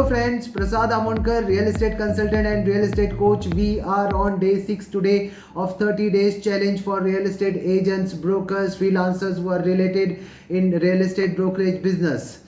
friends, Prasad Amonkar, real estate consultant and real estate coach. We are on day 6 today of 30 days challenge for real estate agents, brokers, freelancers who are related in real estate brokerage business.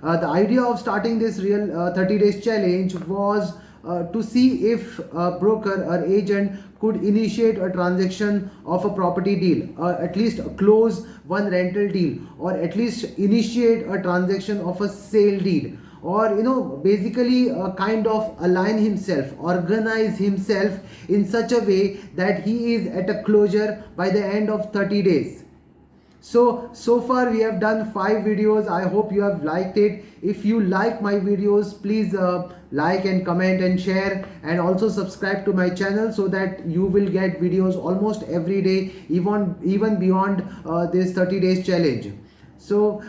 The idea of starting this real 30 days challenge was to see if a broker or agent could initiate a transaction of a property deal, at least close one rental deal, or at least initiate a transaction of a sale deed, or basically kind of align himself, organize himself in such a way that he is at a closure by the end of 30 days. So far we have done 5 videos. I hope you have liked it. If you like my videos, please like and comment and share, and also subscribe to my channel so that you will get videos almost every day, even beyond this 30 days challenge. So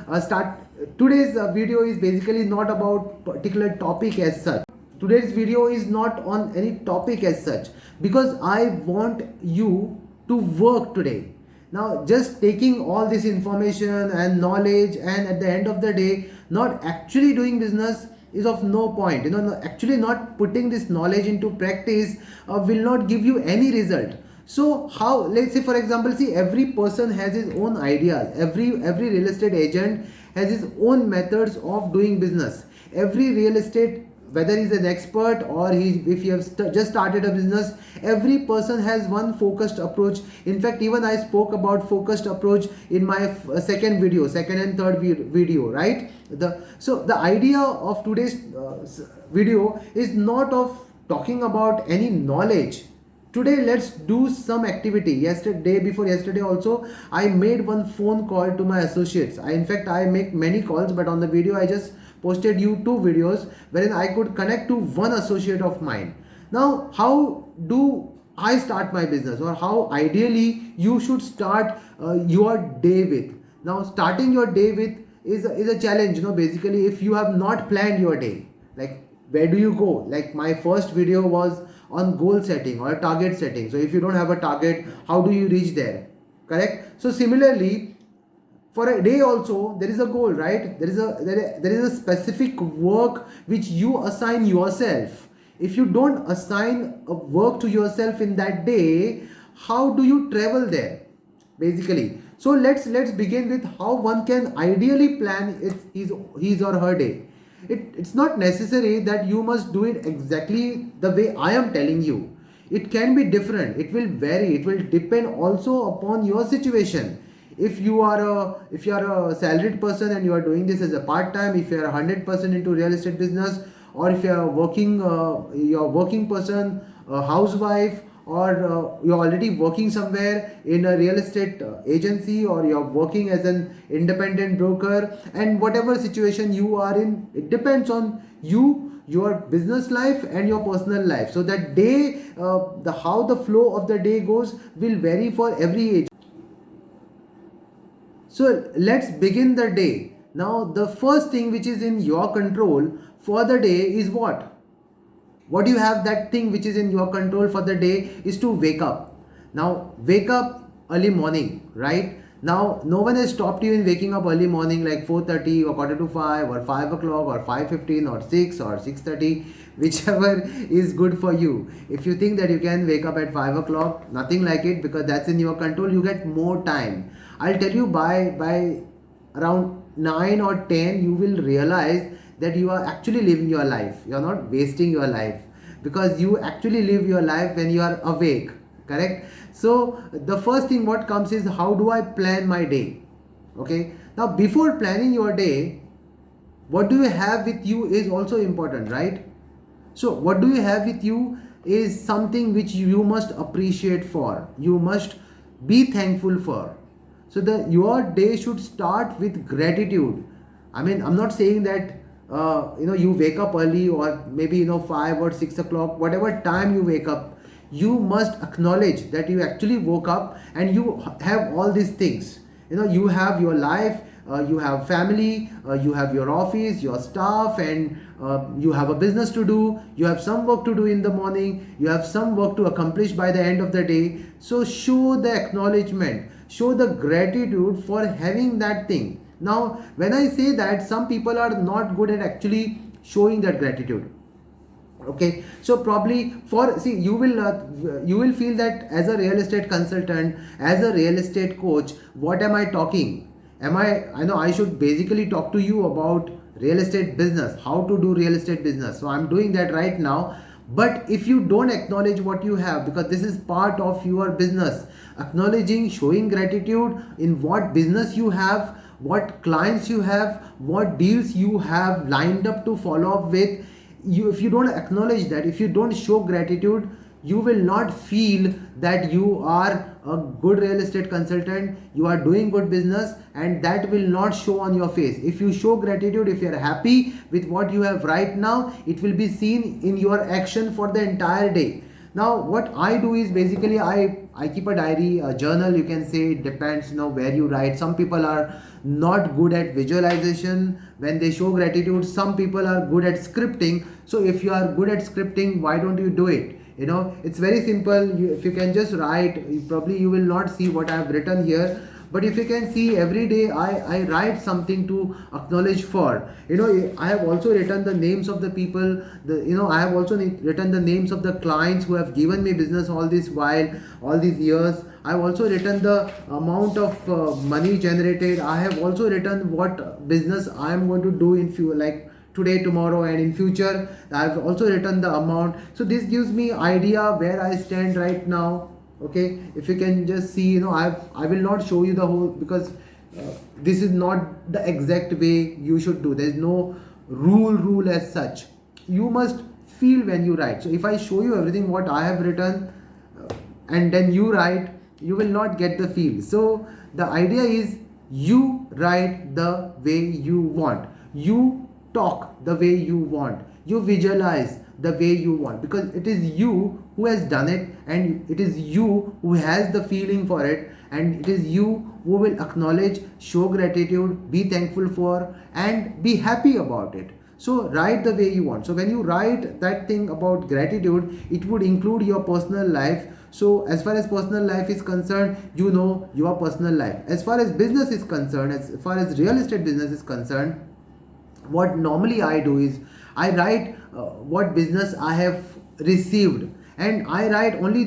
today's video is basically not about particular topic as such. Today's video is not on any topic as such, because I want you to work today. Now, just taking all this information and knowledge and at the end of the day not actually doing business is of no point. Actually not putting this knowledge into practice will not give you any result. So how, let's say for example, see, every person has his own ideas. Every real estate agent has his own methods of doing business. Every real estate, whether he's an expert or if he has just started a business, every person has one focused approach. In fact, even I spoke about focused approach in my second and third video, right? So the idea of today's video is not of talking about any knowledge. Today let's do some activity. Day before yesterday also, I made one phone call to my associates. In fact, I make many calls, but on the video I just posted you 2 videos wherein I could connect to one associate of mine. Now, how do I start my business, or how ideally you should start your day with? Now, starting your day with is a challenge. Basically, if you have not planned your day, like where do you go? Like my first video was on goal setting or target setting. So if you don't have a target, how do you reach there? Correct? So similarly, for a day also there is a goal, right? There is a specific work which you assign yourself. If you don't assign a work to yourself in that day, how do you travel there basically? So let's begin with how one can ideally plan his or her day. It's not necessary that you must do it exactly the way I am telling you. It can be different. It will vary. It will depend also upon your situation. If you are a salaried person and you are doing this as a part time, if you are 100% into real estate business, or if you are working person, a housewife, or you're already working somewhere in a real estate agency, or you're working as an independent broker, and whatever situation you are in, it depends on you, your business life and your personal life. So that day, how the flow of the day goes will vary for every agent. So let's begin the day. Now, the first thing which is in your control for the day is what? What do you have? That thing which is in your control for the day is to wake up. Now, wake up early morning, right? Now, no one has stopped you in waking up early morning like 4:30 or 4:45 or 5 o'clock or 5:15 or 6 or 6:30, whichever is good for you. If you think that you can wake up at 5 o'clock, nothing like it, because that's in your control. You get more time. I'll tell you, by around 9 or 10, you will realize that you are actually living your life. You are not wasting your life, because you actually live your life when you are awake. Correct? So the first thing what comes is, how do I plan my day? Okay. Now, before planning your day, what do you have with you is also important, right? So what do you have with you is something which you must appreciate for. You must be thankful for. So your day should start with gratitude. I'm not saying that you wake up early, or maybe 5 or 6 o'clock, whatever time you wake up, you must acknowledge that you actually woke up and you have all these things. You have your life, you have family, you have your office, your staff, and you have a business to do. You have some work to do in the morning, you have some work to accomplish by the end of the day. So show the acknowledgement, show the gratitude for having that thing. Now, when I say that, some people are not good at actually showing that gratitude. Okay, so probably you will feel that as a real estate consultant, as a real estate coach, what am I talking? I know I should basically talk to you about real estate business, how to do real estate business. So I'm doing that right now. But if you don't acknowledge what you have, because this is part of your business, acknowledging, showing gratitude in what business you have, what clients you have, what deals you have lined up to follow up with, if you don't acknowledge that, if you don't show gratitude, you will not feel that you are a good real estate consultant, you are doing good business, and that will not show on your face. If you show gratitude, if you are happy with what you have right now, it will be seen in your action for the entire day. Now what I do is basically I keep a diary, a journal, you can say. It depends, where you write. Some people are not good at visualization when they show gratitude. Some people are good at scripting. So if you are good at scripting, why don't you do it? It's very simple. If you can just write, you will not see what I have written here, but if you can see, every day I write something to acknowledge for. I have also written the names of the people, I have also written the names of the clients who have given me business all this while, all these years. I have also written the amount of money generated. I have also written what business I am going to do in few, like today, tomorrow, and in future. I have also written the amount. So this gives me idea where I stand right now. Okay, if you can just see, I will not show you the whole, because this is not the exact way you should do. There is no rule as such. You must feel when you write. So if I show you everything what I have written, and then you write, you will not get the feel. So the idea is, you write the way you want, you talk the way you want, you visualize the way you want, because it is you who has done it, and it is you who has the feeling for it, and it is you who will acknowledge, show gratitude, be thankful for, and be happy about it. So write the way you want. So when you write that thing about gratitude, it would include your personal life. So as far as personal life is concerned, your personal life. As far as business is concerned, as far as real estate business is concerned, what normally I do is I write what business I have received, and I write only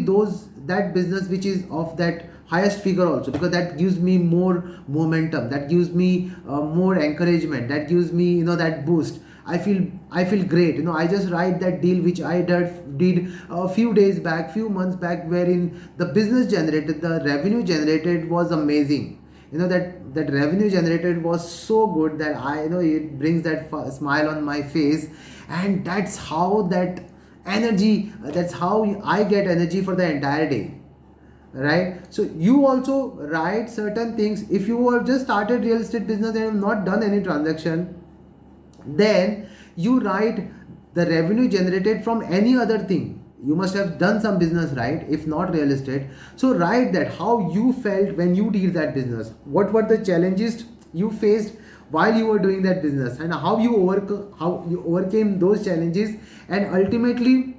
that business which is of that highest figure also, because that gives me more momentum, that gives me more encouragement, that gives me that boost. I feel great. I just write that deal which I did a few days back, few months back, wherein the business generated, the revenue generated was amazing. That revenue generated was so good that it brings that smile on my face, and that's how that energy, that's how I get energy for the entire day, right? So you also write certain things. If you have just started real estate business and have not done any transaction, then you write the revenue generated from any other thing. You must have done some business, right? If not real estate. So write that, how you felt when you did that business. What were the challenges you faced while you were doing that business, and how you overcame those challenges, and ultimately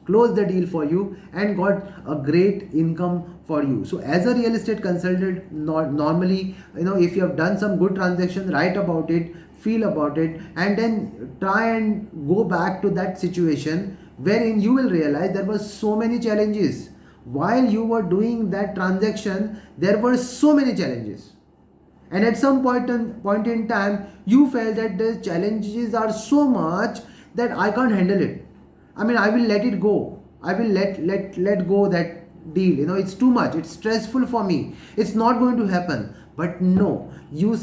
closed the deal for you and got a great income for you. So as a real estate consultant, normally, if you have done some good transaction, write about it, feel about it, and then try and go back to that situation wherein you will realize there were so many challenges. While you were doing that transaction, there were so many challenges. And at some point in time, you felt that the challenges are so much that I can't handle it. I will let it go. I will let go that deal. It's too much. It's stressful for me. It's not going to happen. But no, you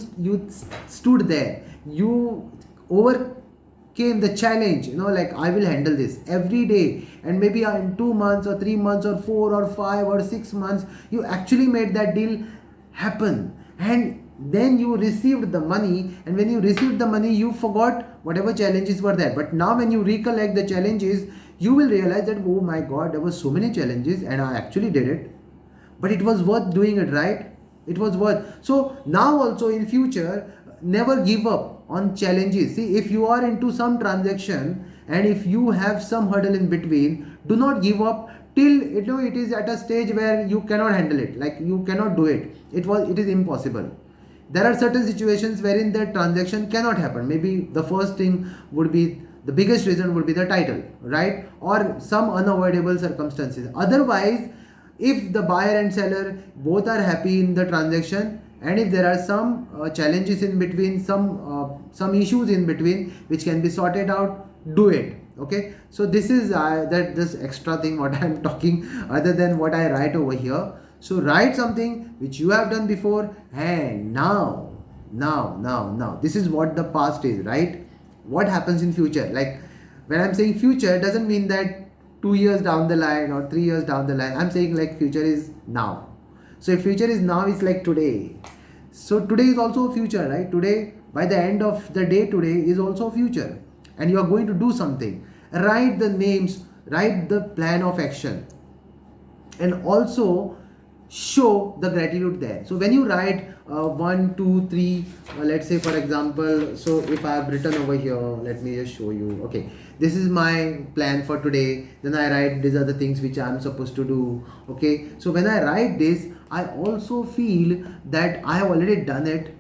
stood there. You overcame the challenge. Like, I will handle this every day. And maybe in 2 months or 3 months or 4 or 5 or 6 months, you actually made that deal happen. And then you received the money, and when you received the money, you forgot whatever challenges were there. But now when you recollect the challenges, you will realize that, oh my God, there were so many challenges and I actually did it. But it was worth doing it, right? It was worth. So now also in future, never give up on challenges. See, if you are into some transaction and if you have some hurdle in between, do not give up till it is at a stage where you cannot handle it, like you cannot do it. It is impossible. there are certain situations wherein the transaction cannot happen. Maybe the first thing would be, the biggest reason would be the title, right? Or some unavoidable circumstances. Otherwise, if the buyer and seller both are happy in the transaction, and if there are some challenges in between, some issues in between which can be sorted out, do it. Okay, so this is this extra thing what I am talking, other than what I write over here. So write something which you have done before, and now this is what the past is, right? What happens in future? Like, when I'm saying future, doesn't mean that 2 years down the line or 3 years down the line. I'm saying like future is now. So if future is now, it's like today. So today is also a future, right? Today, by the end of the day, today is also a future, and you are going to do something. Write the names, write the plan of action, and also show the gratitude there. So when you write 1, 2, 3, let's say for example, so if I have written over here, let me just show you. Okay, this is my plan for today. Then I write these are the things which I am supposed to do. Okay, so when I write this, I also feel that I have already done it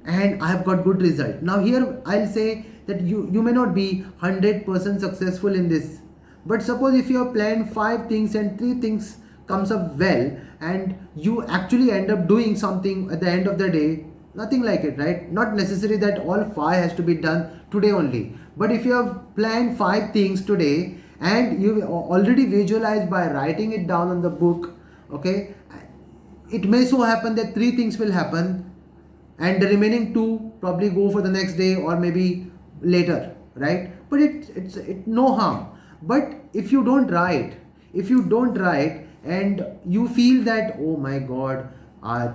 and I have got good result. Now here I'll say that you may not be 100% successful in this, but suppose if you have planned 5 things and 3 things comes up well, and you actually end up doing something at the end of the day, nothing like it, right? Not necessary that all 5 has to be done today only, but if you have planned 5 things today and you already visualized by writing it down on the book, okay, it may so happen that 3 things will happen and the remaining 2 probably go for the next day or maybe later, right? But it's no harm. But if you don't write, and you feel that, oh my god,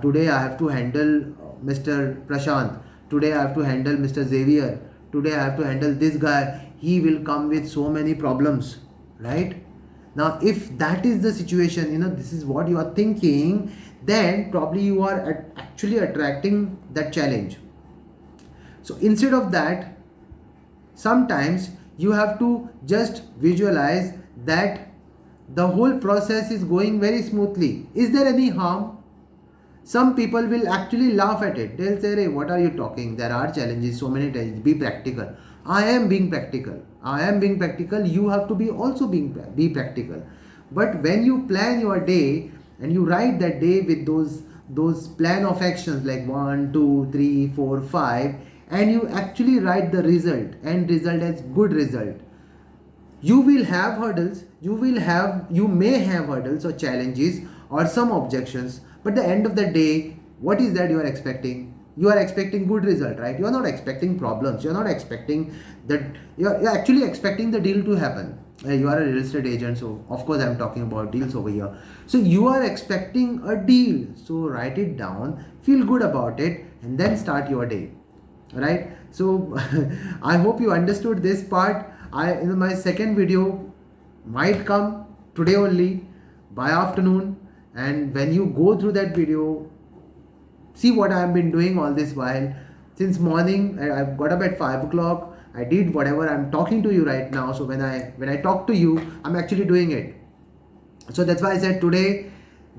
today I have to handle Mr. Prashant, today I have to handle Mr. Xavier, today I have to handle this guy, he will come with so many problems, right? Now if that is the situation, this is what you are thinking, then probably you are actually attracting that challenge. So instead of that, sometimes you have to just visualize that the whole process is going very smoothly. Is there any harm? Some people will actually laugh at it. They'll say, hey, what are you talking? There are challenges, so many challenges. Be practical. I am being practical. You have to be also be practical. But when you plan your day and you write that day with those plan of actions like 1, 2, 3, 4, 5, and you actually write the result, and result as good result, you will have hurdles, you may have hurdles or challenges or some objections, but the end of the day, what is that you are expecting? You are expecting good result, right? You are not expecting problems. You are not expecting that. You are actually expecting the deal to happen. You are a real estate agent, so of course I am talking about deals over here. So you are expecting a deal. So write it down, feel good about it, and then start your day, right? So I hope you understood this part. My second video might come today only by afternoon, and when you go through that video, see what I have been doing all this while. Since morning, I've got up at 5 o'clock. I did whatever I'm talking to you right now. So when I talk to you, I'm actually doing it. So that's why I said today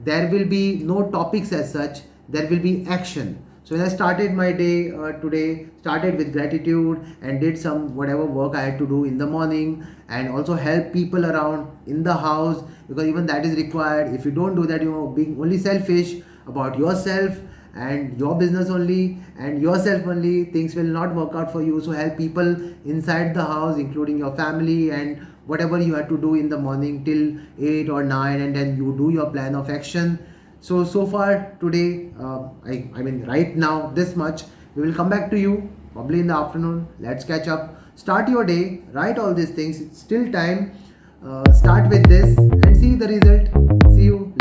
there will be no topics as such. There will be action. So when I started my day today, started with gratitude and did some whatever work I had to do in the morning, and also help people around in the house, because even that is required. If you don't do that, you're being only selfish about yourself and your business only and yourself only. Things will not work out for you. So help people inside the house, including your family, and whatever you have to do in the morning till 8 or 9, and then you do your plan of action. So far today, I mean right now, this much. We will come back to you probably in the afternoon. Let's catch up. Start your day, write all these things. It's still time. Start with this and see the result. See you.